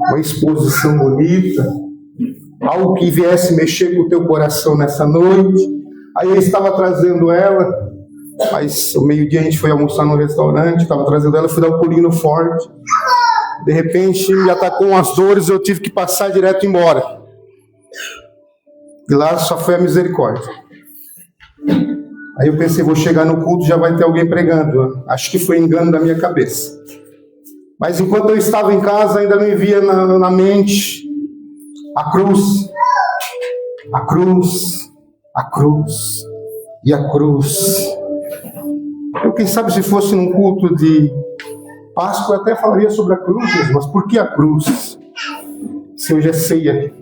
uma exposição bonita, algo que viesse mexer com o teu coração nessa noite. Aí eu estava trazendo ela, mas ao meio-dia a gente foi almoçar no restaurante, estava trazendo ela, fui dar um pulinho forte. De repente me atacou umas dores, eu tive que passar direto embora. E lá só foi a misericórdia. Aí eu pensei, vou chegar no culto, já vai ter alguém pregando. Acho que foi engano da minha cabeça. Mas enquanto eu estava em casa, ainda me via na mente a cruz. A cruz, a cruz e a cruz. Eu, quem sabe, se fosse num culto de Páscoa, eu até falaria sobre a cruz, mas por que a cruz? Se hoje é ceia.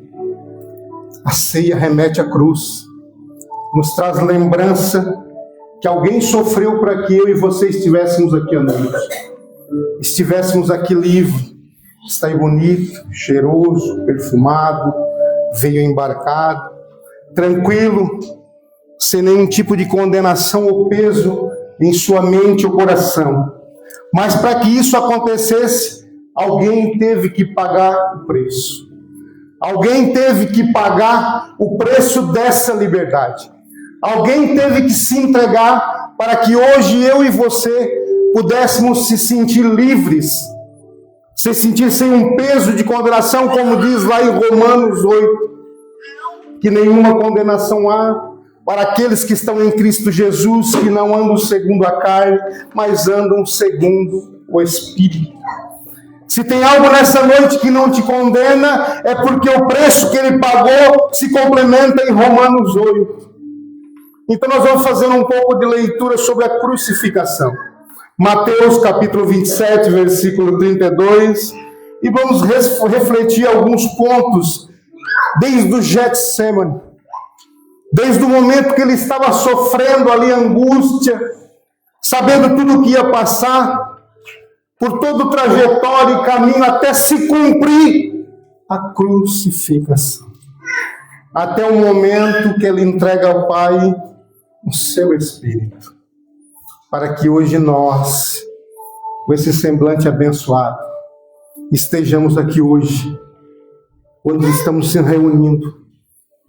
A ceia remete à cruz. Nos traz lembrança que alguém sofreu para que eu e você estivéssemos aqui à noite. Estivéssemos aqui livres. Está aí bonito, cheiroso, perfumado, veio embarcado, tranquilo, sem nenhum tipo de condenação ou peso em sua mente ou coração. Mas para que isso acontecesse, alguém teve que pagar o preço. Alguém teve que pagar o preço dessa liberdade. Alguém teve que se entregar para que hoje eu e você pudéssemos se sentir livres, se sentir sem um peso de condenação, como diz lá em Romanos 8, que nenhuma condenação há para aqueles que estão em Cristo Jesus, que não andam segundo a carne, mas andam segundo o Espírito. Se tem algo nessa noite que não te condena, é porque o preço que ele pagou se complementa em Romanos 8. Então nós vamos fazer um pouco de leitura sobre a crucificação. Mateus capítulo 27, versículo 32. E vamos refletir alguns pontos desde o Getsemane. Desde o momento que ele estava sofrendo ali angústia, sabendo tudo o que ia passar, por todo o trajetório e caminho até se cumprir a crucificação. Até o momento que ele entrega ao Pai o seu Espírito. Para que hoje nós, com esse semblante abençoado, estejamos aqui hoje, quando estamos se reunindo,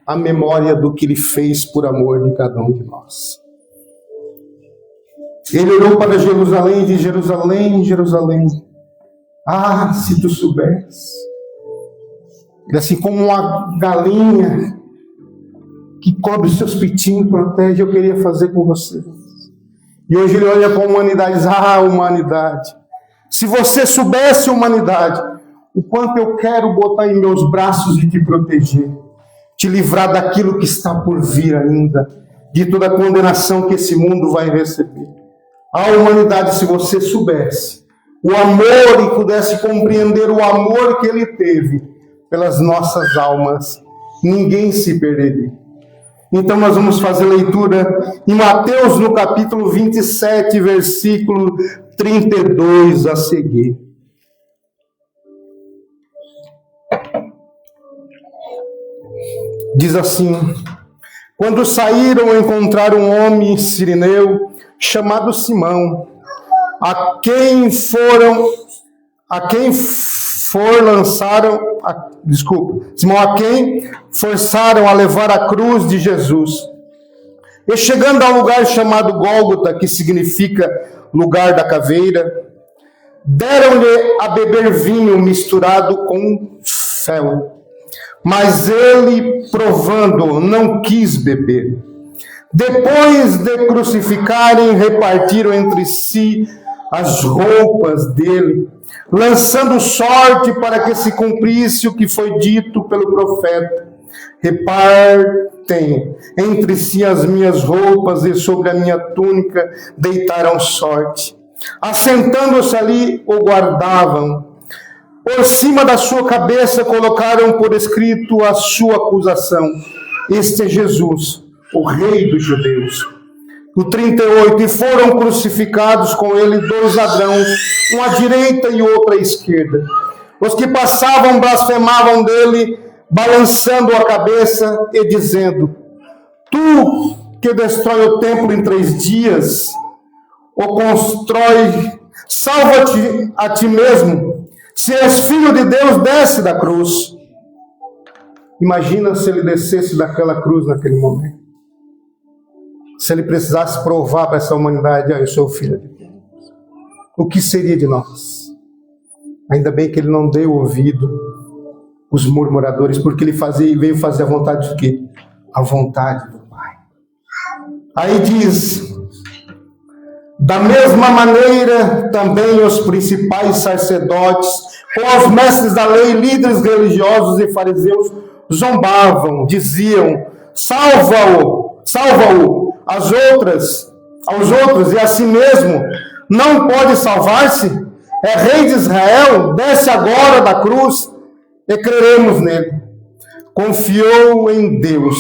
a memória do que ele fez por amor de cada um de nós. Ele olhou para Jerusalém e disse: Jerusalém, Jerusalém, ah, se tu soubesse. Ele, assim como uma galinha que cobre os seus pitinhos e protege, eu queria fazer com você. E hoje ele olha para a humanidade e diz: ah, humanidade, se você soubesse, humanidade, o quanto eu quero botar em meus braços e te proteger, te livrar daquilo que está por vir ainda, de toda a condenação que esse mundo vai receber. A humanidade, se você soubesse o amor e pudesse compreender o amor que ele teve pelas nossas almas, ninguém se perderia. Então nós vamos fazer leitura em Mateus no capítulo 27, versículo 32 a seguir. Diz assim: quando saíram, encontraram um homem cireneu chamado Simão, a quem forçaram a levar a cruz de Jesus. E chegando a um lugar chamado Gólgota, que significa lugar da caveira, deram-lhe a beber vinho misturado com fel. Mas ele, provando, não quis beber. Depois de crucificarem, repartiram entre si as roupas dele, lançando sorte para que se cumprisse o que foi dito pelo profeta: repartem entre si as minhas roupas, e sobre a minha túnica deitaram sorte. Assentando-se ali, o guardavam. Por cima da sua cabeça colocaram por escrito a sua acusação: este é Jesus, o Rei dos Judeus. O 38, e foram crucificados com ele 2 ladrões, um à direita e outro à esquerda. Os que passavam blasfemavam dele, balançando a cabeça e dizendo: tu que destrói o templo em 3 dias, o constrói, salva-te a ti mesmo. Se és filho de Deus, desce da cruz. Imagina se ele descesse daquela cruz naquele momento. Se ele precisasse provar para essa humanidade: eu sou filho de Deus. O que seria de nós? Ainda bem que ele não deu ouvido aos murmuradores, porque ele veio fazer a vontade de quê? A vontade do Pai. Aí diz: da mesma maneira também os principais sacerdotes, com os mestres da lei, líderes religiosos e fariseus, zombavam, diziam: salva-o, salva-o, aos outros e a si mesmo, não pode salvar-se? É rei de Israel, desce agora da cruz e creremos nele. Confiou em Deus,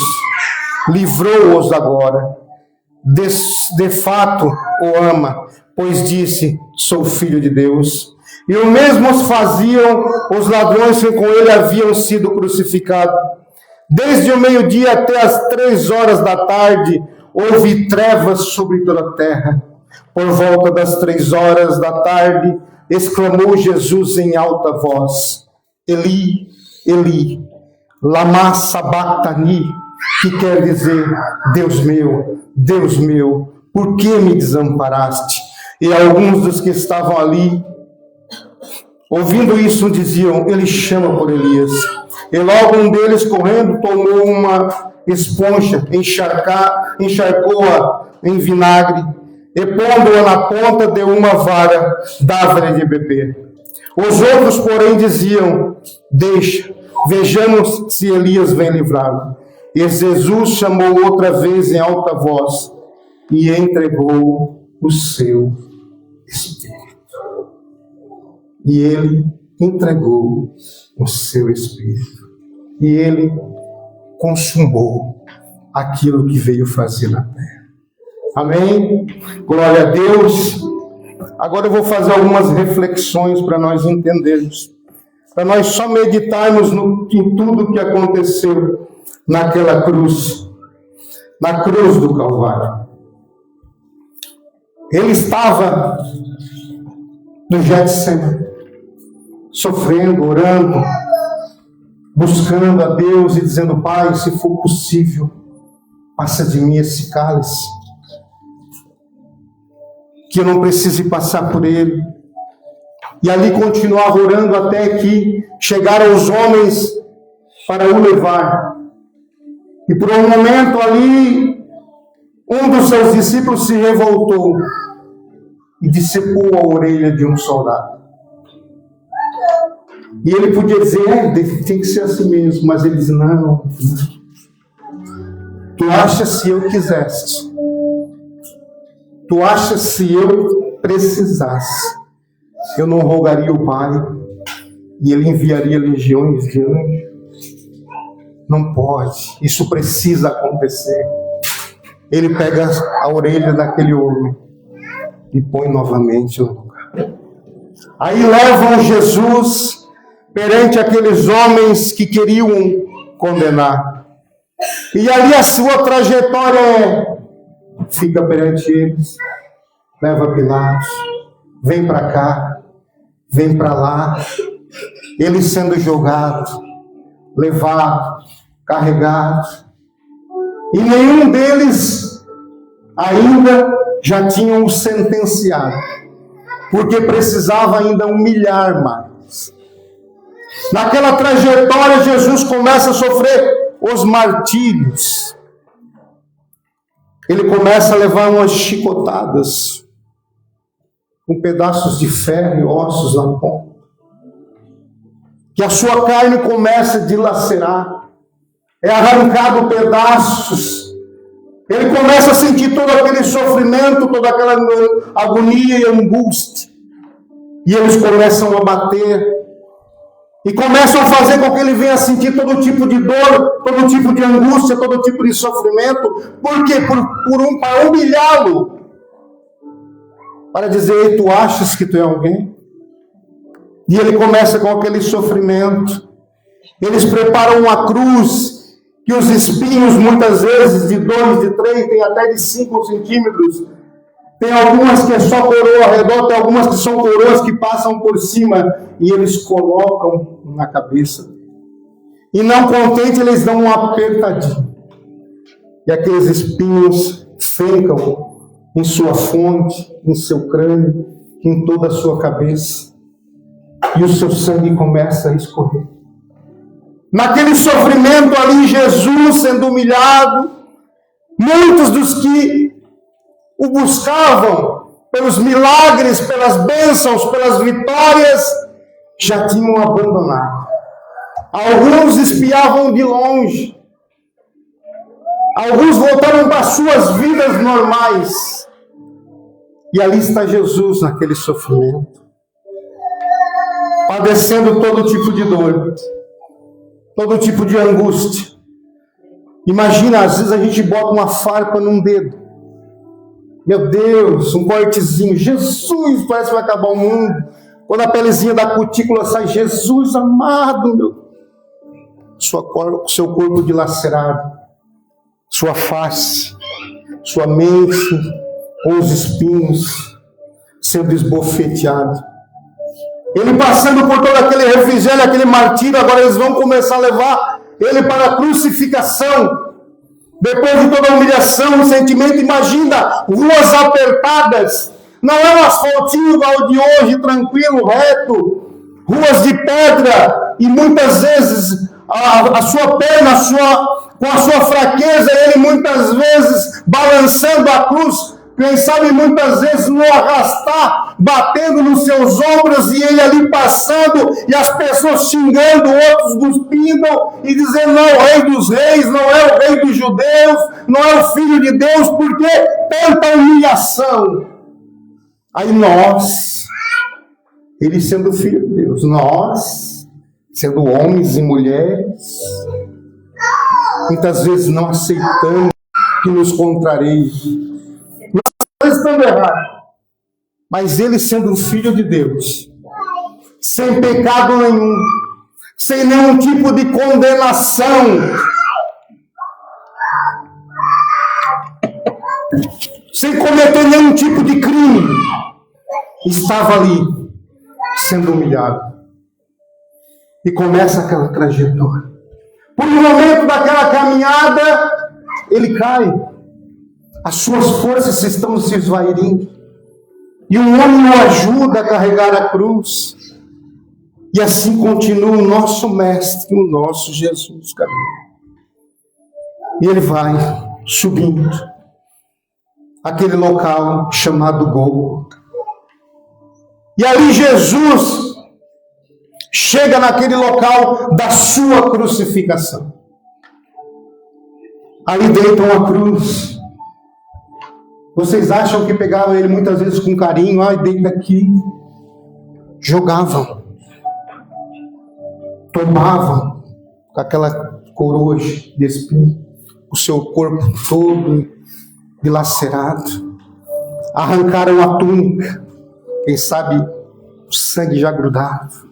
livrou-os agora. De fato o ama, pois disse: sou filho de Deus. E o mesmo faziam os ladrões que com ele haviam sido crucificados. Desde o meio-dia até as 3 horas da tarde, houve trevas sobre toda a terra. Por volta das 3 horas da tarde, exclamou Jesus em alta voz: Eli, Eli, lama sabachthani, que quer dizer: Deus meu, por que me desamparaste? E alguns dos que estavam ali, ouvindo isso, diziam: ele chama por Elias. E logo um deles, correndo, tomou uma esponja, encharcou-a em vinagre, e pondo-a na ponta de uma vara, dava-lhe de beber. Os outros, porém, diziam: deixa, vejamos se Elias vem livrá-lo. E Jesus chamou outra vez em alta voz e entregou o seu Espírito. E ele entregou o seu Espírito. E ele consumou aquilo que veio fazer na terra. Amém? Glória a Deus. Agora eu vou fazer algumas reflexões para nós entendermos. Para nós só meditarmos em tudo que aconteceu naquela cruz. Na cruz do Calvário. Ele estava no Getsemane, sofrendo, orando, buscando a Deus e dizendo: Pai, se for possível, passa de mim esse cálice, que eu não precise passar por ele. E ali continuava orando até que chegaram os homens para o levar. E por um momento ali, um dos seus discípulos se revoltou e decepou a orelha de um soldado. E ele podia dizer: tem que ser assim mesmo. Mas ele diz: não. Tu achas se eu quisesse? Tu achas se eu precisasse? Eu não rogaria o Pai e ele enviaria legiões de anjos? Não pode. Isso precisa acontecer. Ele pega a orelha daquele homem e põe novamente no lugar. Aí levam Jesus perante aqueles homens que queriam condenar. E ali a sua trajetória fica perante eles. Leva Pilatos, vem para cá, vem para lá. Ele sendo jogado, levado, carregado. E nenhum deles ainda já tinham o sentenciado, porque precisava ainda humilhar mais. Naquela trajetória, Jesus começa a sofrer os martírios. Ele começa a levar umas chicotadas, com pedaços de ferro e ossos na ponta, que a sua carne começa a dilacerar, é arrancado pedaços. Ele começa a sentir todo aquele sofrimento, toda aquela agonia e angústia. E eles começam a bater. E começam a fazer com que ele venha sentir todo tipo de dor, todo tipo de angústia, todo tipo de sofrimento. Por quê? Para humilhá-lo. Para dizer: tu achas que tu é alguém? E ele começa com aquele sofrimento. Eles preparam uma cruz, que os espinhos, muitas vezes, de 2, de 3, tem até de 5 centímetros, Tem algumas que é só coroa ao redor, tem algumas que são coroas que passam por cima e eles colocam na cabeça. E não contente, eles dão um apertadinho. E aqueles espinhos fincam em sua fronte, em seu crânio, em toda a sua cabeça. E o seu sangue começa a escorrer. Naquele sofrimento ali, Jesus sendo humilhado, muitos dos que o buscavam pelos milagres, pelas bênçãos, pelas vitórias, já tinham abandonado. Alguns espiavam de longe. Alguns voltaram para suas vidas normais. E ali está Jesus naquele sofrimento, padecendo todo tipo de dor, todo tipo de angústia. Imagina, às vezes a gente bota uma farpa num dedo. Meu Deus, um cortezinho. Jesus, parece que vai acabar o mundo. Quando a pelezinha da cutícula sai, Jesus amado, meu. Seu corpo dilacerado, sua face, sua mente, com os espinhos sendo esbofeteado. Ele passando por todo aquele refrigério, aquele martírio, agora eles vão começar a levar ele para a crucificação. Depois de toda a humilhação, o sentimento, imagina, ruas apertadas, não é um asfaltinho igual de hoje, tranquilo, reto, ruas de pedra, e muitas vezes a sua perna, com a sua fraqueza, ele muitas vezes balançando a cruz, quem sabe muitas vezes no arrastar, batendo nos seus ombros, e ele ali passando, e as pessoas xingando, outros cuspindo, e dizendo, não é o rei dos reis, não é o rei dos judeus, não é o filho de Deus, porque tanta humilhação. Aí nós, ele sendo filho de Deus, nós, sendo homens e mulheres, muitas vezes não aceitamos que nos contrarie. Nós estamos errados. Mas ele sendo filho de Deus, sem pecado nenhum, sem nenhum tipo de condenação, sem cometer nenhum tipo de crime, estava ali, sendo humilhado. E começa aquela trajetória. Por um momento daquela caminhada, ele cai. As suas forças estão se esvairindo. E um homem o ajuda a carregar a cruz. E assim continua o nosso mestre, o nosso Jesus caminho. E ele vai subindo aquele local chamado Gólgota. E ali Jesus chega naquele local da sua crucificação. Ali deitam a cruz. Vocês acham que pegavam ele muitas vezes com carinho? Ai, deita aqui. Jogavam. Tomavam com aquela coroa de espinho, o seu corpo todo dilacerado. Arrancaram a túnica. Quem sabe o sangue já grudava.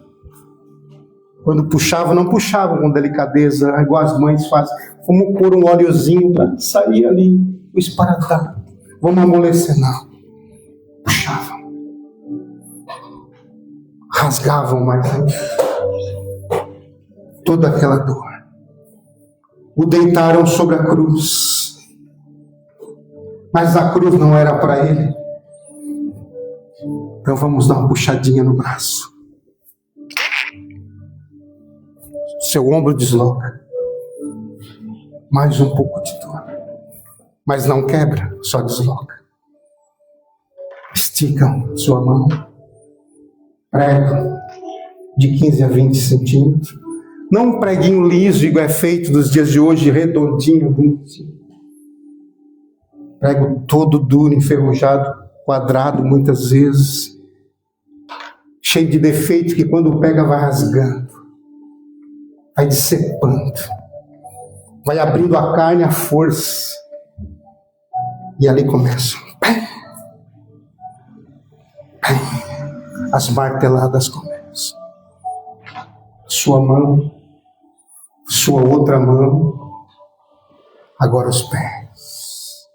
Quando puxavam, não puxavam com delicadeza, igual as mães fazem. Vamos pôr um óleozinho para sair ali, o esparadrapo. Vamos amolecer, não. Puxavam. Rasgavam mais ainda. Toda aquela dor. O deitaram sobre a cruz. Mas a cruz não era para ele. Então vamos dar uma puxadinha no braço. Seu ombro desloca. Mais um pouco de dor. Mas não quebra, só desloca. Esticam sua mão. Prego de 15 a 20 centímetros. Não um preguinho liso, igual é feito dos dias de hoje, redondinho, bonitinho. Prego todo duro, enferrujado, quadrado muitas vezes. Cheio de defeito que quando pega vai rasgando. Vai decepando. Vai abrindo a carne à força. E ali começam. As marteladas começam. Sua mão, sua outra mão, agora os pés.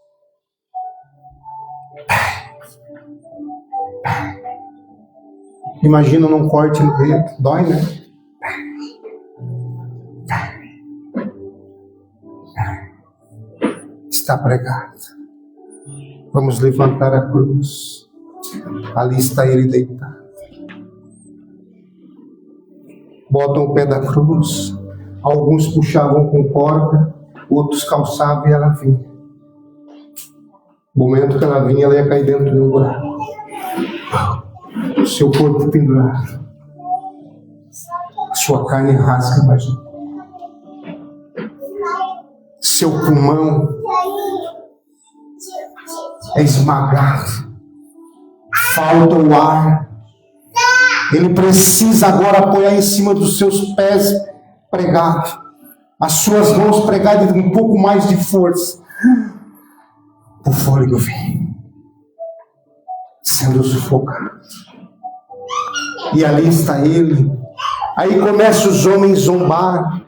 Imagina num corte no dedo. Dói, né? Está pregado. Vamos levantar a cruz. Ali está ele deitado. Botam o pé da cruz. Alguns puxavam com corda, outros calçavam e ela vinha. No momento que ela vinha, ela ia cair dentro de um buraco. O seu corpo pendurado. Sua carne rasga, imagina. Seu pulmão é esmagado. Falta o ar. Ele precisa agora apoiar em cima dos seus pés pregados. As suas mãos pregadas com um pouco mais de força. O fôlego vem. Sendo sufocado. E ali está ele. Aí começam os homens zombar.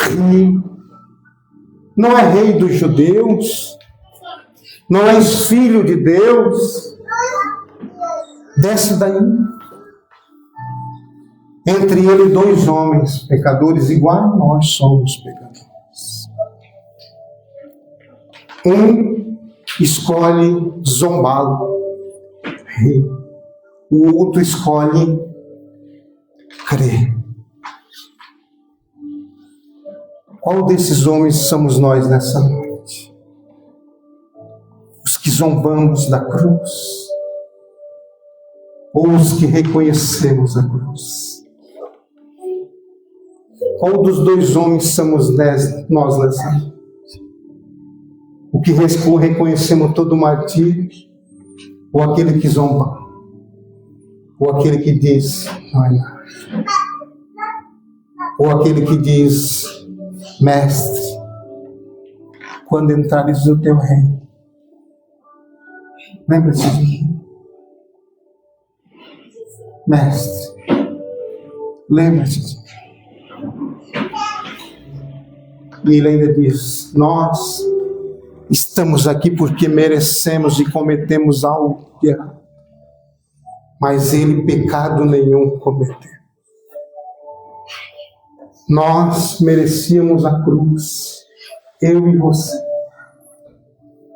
Rir. Não é rei dos judeus? Não és filho de Deus? Desce daí. Entre ele 2 homens, pecadores iguais, nós somos pecadores. Um escolhe zombá-lo. O outro escolhe crer. Qual desses homens somos nós nessa noite? Os que zombamos da cruz? Ou os que reconhecemos a cruz? Qual dos 2 homens somos nós nessa noite? O que reconhecemos todo o martírio? Ou aquele que zomba? Ou aquele que diz, não é nada? Ou aquele que diz, mestre, quando entrares no teu reino, lembra-te de mim. Mestre, lembra-te de mim. E ele ainda diz, nós estamos aqui porque merecemos e cometemos algo de errado. Mas ele pecado nenhum cometeu. Nós merecíamos a cruz, eu e você,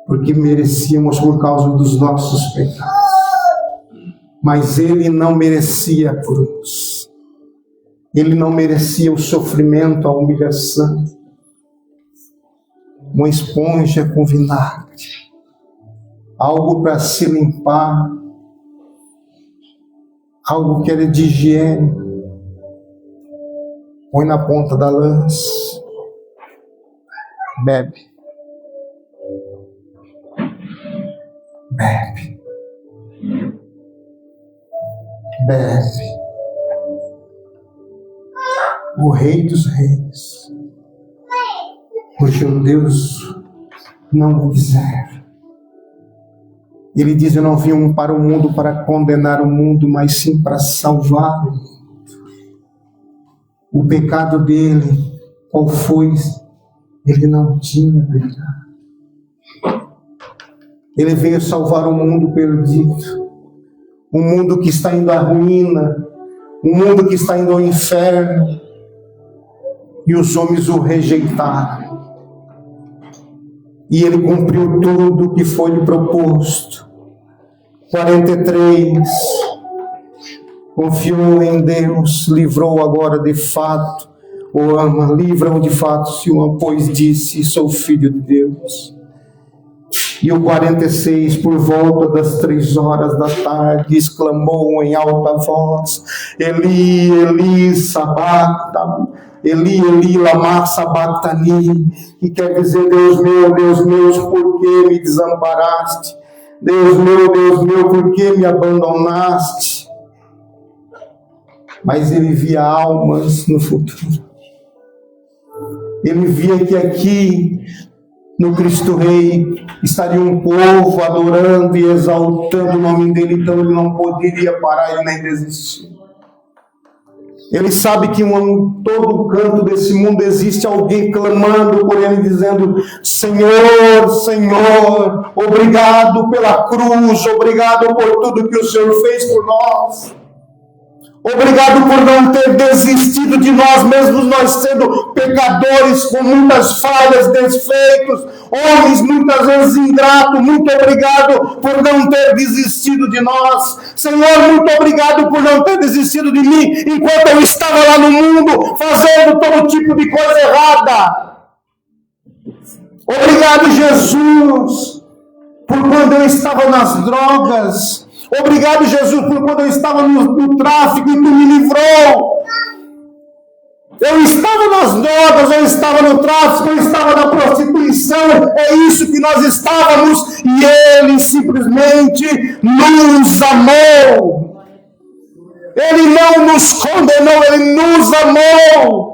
porque merecíamos por causa dos nossos pecados. Mas ele não merecia a cruz. Ele não merecia o sofrimento, a humilhação. Uma esponja com vinagre, algo para se limpar, algo que era de higiene. Põe na ponta da lança, bebe, bebe, bebe. O Rei dos Reis, porque o Deus não o quiser. Ele diz, eu não vim para o mundo para condenar o mundo, mas sim para salvar o mundo. O pecado dele, qual foi? Ele não tinha pecado. Ele veio salvar um mundo perdido, um mundo que está indo à ruína, um mundo que está indo ao inferno, e os homens o rejeitaram. E ele cumpriu tudo o que foi lhe proposto. 43, confiou em Deus, livrou agora de fato, o ama, livra-o de fato, se o ama, pois disse, sou filho de Deus. E o 46, por volta das 3 horas da tarde, exclamou em alta voz, Eli, Eli, sabachthani, Eli, Eli, lama sabachthani, que quer dizer, Deus meu, por que me desamparaste? Deus meu, por que me abandonaste? Mas ele via almas no futuro. Ele via que aqui, no Cristo Rei, estaria um povo adorando e exaltando o nome dele, então ele não poderia parar e nem desistir. Ele sabe que em todo canto desse mundo existe alguém clamando por ele, dizendo, Senhor, Senhor, obrigado pela cruz, obrigado por tudo que o Senhor fez por nós. Obrigado por não ter desistido de nós, mesmo nós sendo pecadores, com muitas falhas, defeitos, homens muitas vezes ingratos. Muito obrigado por não ter desistido de nós. Senhor, muito obrigado por não ter desistido de mim, enquanto eu estava lá no mundo, fazendo todo tipo de coisa errada. Obrigado, Jesus, por quando eu estava nas drogas. Obrigado, Jesus, por quando eu estava no tráfico e Tu me livrou. Eu estava nas drogas, eu estava no tráfico, eu estava na prostituição. É isso que nós estávamos. E Ele simplesmente nos amou. Ele não nos condenou, Ele nos amou.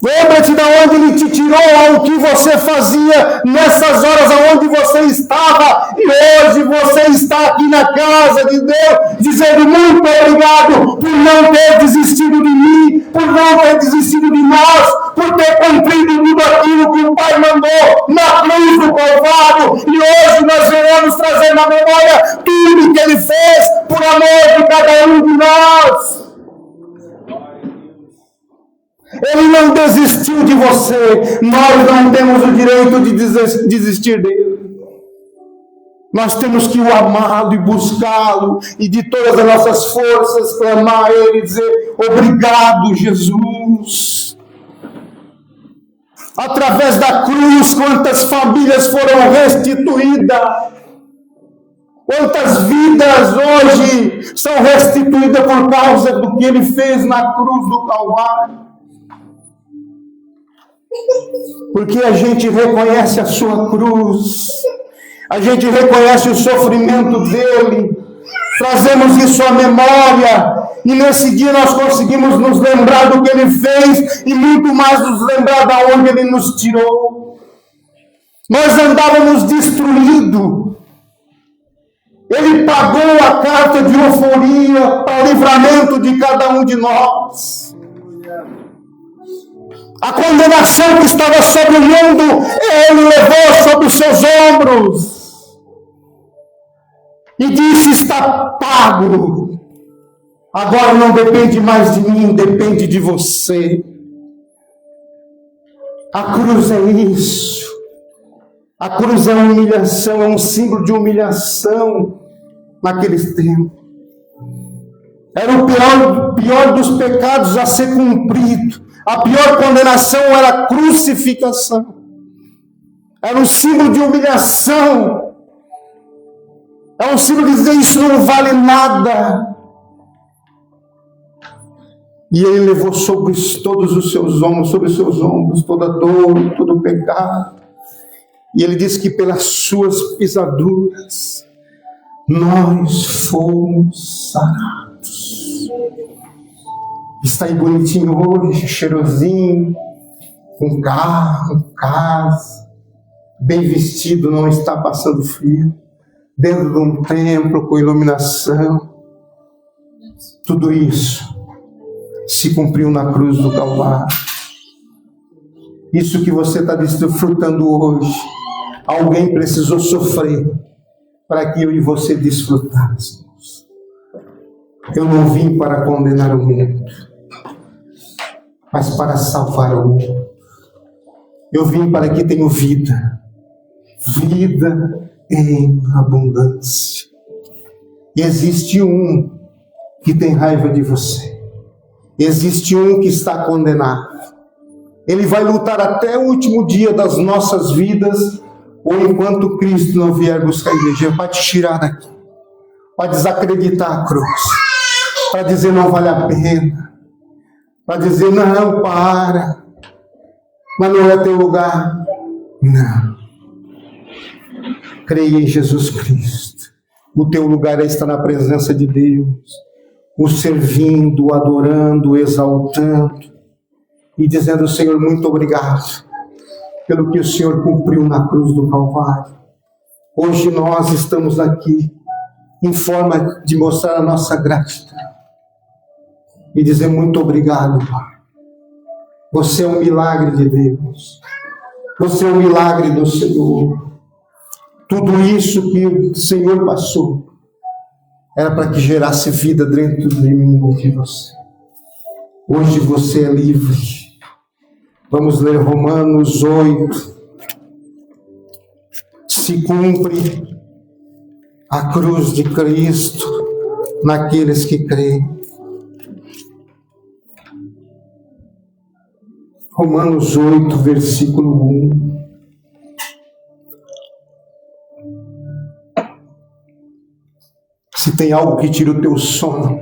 Lembra-te de onde Ele te tirou, o que você fazia nessas horas aonde você estava. E hoje você está aqui na casa de Deus, dizendo muito obrigado por não ter desistido de mim, por não ter desistido de nós, por ter cumprido tudo aquilo que o Pai mandou na cruz do Calvário. E hoje nós veremos trazer na memória tudo que Ele fez por amor de cada um de nós. Ele não desistiu de você. Nós não temos o direito de desistir dele. Nós temos que o amá-lo e buscá-lo, e de todas as nossas forças clamar a Ele e dizer: obrigado, Jesus. Através da cruz, quantas famílias foram restituídas, quantas vidas hoje são restituídas por causa do que Ele fez na cruz do Calvário. Porque a gente reconhece a sua cruz, a gente reconhece o sofrimento dele, trazemos isso à memória, e nesse dia nós conseguimos nos lembrar do que ele fez, e muito mais nos lembrar de onde ele nos tirou. Nós andávamos destruídos, ele pagou a carta de euforia para o livramento de cada um de nós. A condenação que estava sobre o mundo, Ele levou sobre os seus ombros. E disse: está pago. Agora não depende mais de mim, depende de você. A cruz é isso. A cruz é humilhação, é um símbolo de humilhação naqueles tempos. Era o pior dos pecados a ser cumprido. A pior condenação era a crucificação. Era um símbolo de humilhação. É um símbolo de dizer: isso não vale nada. E Ele levou sobre todos os seus ombros, sobre os seus ombros, toda dor, todo pecado. E Ele disse que pelas suas pisaduras nós fomos sarados. Está aí bonitinho hoje, cheirosinho, com carro, casa, bem vestido, não está passando frio, dentro de um templo com iluminação. Tudo isso se cumpriu na cruz do Calvário. Isso que você está desfrutando hoje, alguém precisou sofrer para que eu e você desfrutássemos. Eu não vim para condenar o mundo, mas para salvar o mundo. Eu vim para que tenha vida, vida em abundância. E existe um que tem raiva de você. Existe um que está condenado. Ele vai lutar até o último dia das nossas vidas, ou enquanto Cristo não vier buscar a igreja, para te tirar daqui, para desacreditar a cruz, para dizer não vale a pena, para dizer não, para, mas não é teu lugar. Não. Creia em Jesus Cristo. O teu lugar é estar na presença de Deus, o servindo, o adorando, o exaltando e dizendo: Senhor, muito obrigado pelo que o Senhor cumpriu na cruz do Calvário. Hoje nós estamos aqui em forma de mostrar a nossa gratidão e dizer muito obrigado, Pai. Você é um milagre de Deus. Você é um milagre do Senhor. Tudo isso que o Senhor passou, era para que gerasse vida dentro de mim e de você. Hoje você é livre. Vamos ler Romanos 8. Se cumpre a cruz de Cristo naqueles que creem. Romanos 8, versículo 1. Se tem algo que tira o teu sono,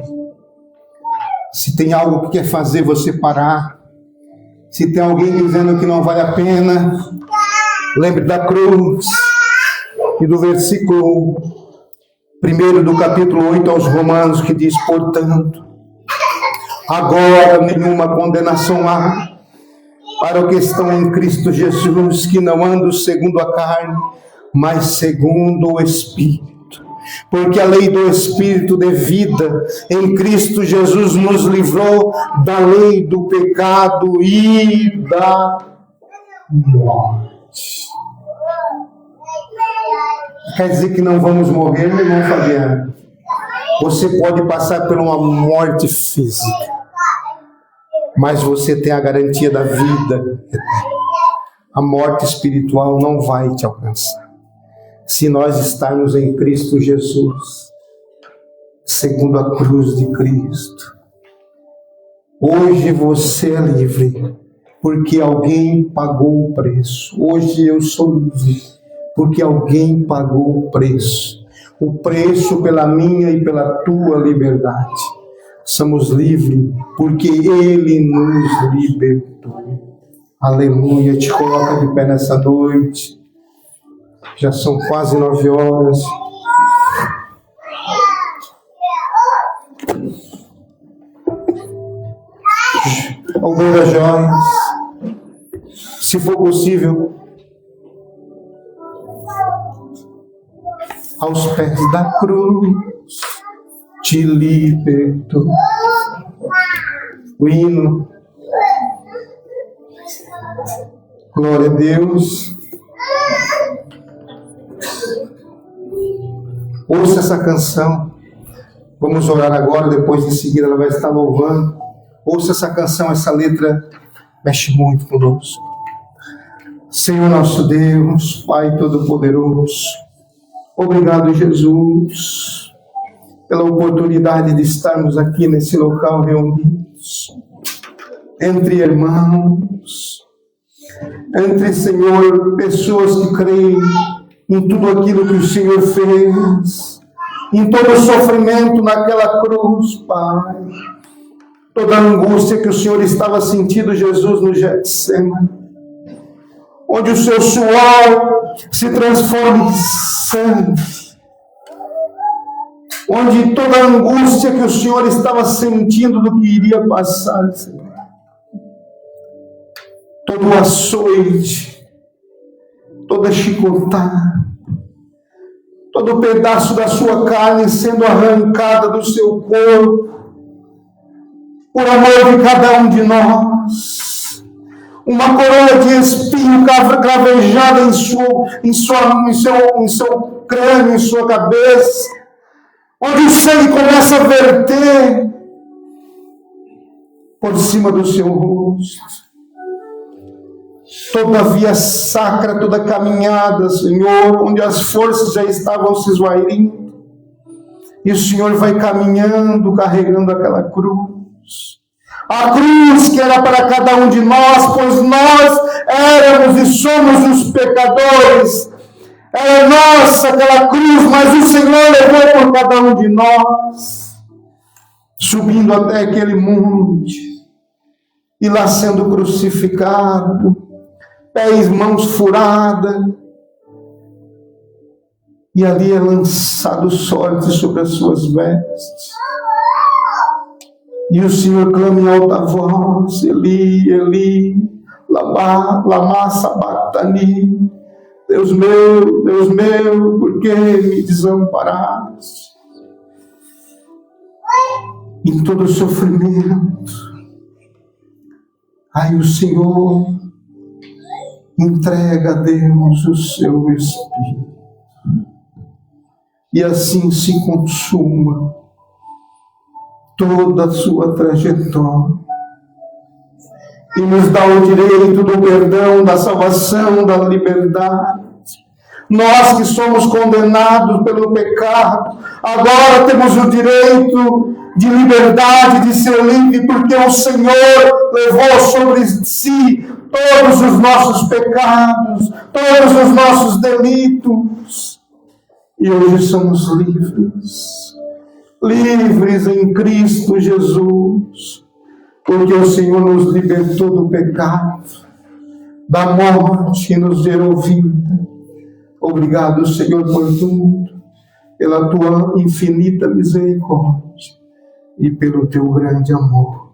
se tem algo que quer fazer você parar, se tem alguém dizendo que não vale a pena, lembre da cruz e do versículo 1 do capítulo 8 aos Romanos, que diz: portanto, agora nenhuma condenação há para os que estão em Cristo Jesus, que não andam segundo a carne, mas segundo o Espírito. Porque a lei do Espírito de vida em Cristo Jesus nos livrou da lei do pecado e da morte. Quer dizer que não vamos morrer, meu irmão Fabiano? Você pode passar por uma morte física, mas você tem a garantia da vida eterna. A morte espiritual não vai te alcançar, se nós estarmos em Cristo Jesus, segundo a cruz de Cristo. Hoje você é livre, porque alguém pagou o preço. Hoje eu sou livre, porque alguém pagou o preço pela minha e pela tua liberdade. Somos livres, porque Ele nos libertou. Aleluia. Te coloca de pé nessa noite. Já são quase 9 horas. Alguém das joias, se for possível, aos pés da cruz, te libertou. O hino. Glória a Deus. Ouça essa canção. Vamos orar agora, depois em seguida ela vai estar louvando. Ouça essa canção, essa letra mexe muito conosco. Senhor nosso Deus, Pai Todo-Poderoso, obrigado, Jesus, pela oportunidade de estarmos aqui nesse local reunidos, entre irmãos, entre, Senhor, pessoas que creem em tudo aquilo que o Senhor fez, em todo o sofrimento naquela cruz, Pai, toda a angústia que o Senhor estava sentindo, Jesus, no Getsemane, onde o seu suor se transforma em sangue, onde toda a angústia que o Senhor estava sentindo do que iria passar, Senhor, todo o açoite, toda a chicotada, todo pedaço da sua carne sendo arrancada do seu corpo, por amor de cada um de nós, uma coroa de espinho cravejada em seu crânio, em sua cabeça, onde o sangue começa a verter por cima do seu rosto. Toda a via sacra, toda a caminhada, Senhor, onde as forças já estavam se esvairindo, e o Senhor vai caminhando, carregando aquela cruz. A cruz que era para cada um de nós, pois nós éramos e somos os pecadores. Era nossa aquela cruz, mas o Senhor levou por cada um de nós, subindo até aquele monte, e lá sendo crucificado, pés, mãos furadas, e ali é lançado sorte sobre as suas vestes. E o Senhor clama em alta voz: Eli, Eli, lama sabachthani. Deus meu, por que me desamparaste? Em todo o sofrimento, aí o Senhor entrega a Deus o seu Espírito. e assim se consuma toda a sua trajetória. E nos dá o direito do perdão, da salvação, da liberdade. Nós que somos condenados pelo pecado, agora temos o direito de liberdade, de ser livre, porque o Senhor levou sobre si todos os nossos pecados, todos os nossos delitos. E hoje somos livres. Livres em Cristo Jesus. Porque o Senhor nos libertou do pecado, da morte e nos deu vida. Obrigado, Senhor, por tudo, pela tua infinita misericórdia e pelo teu grande amor.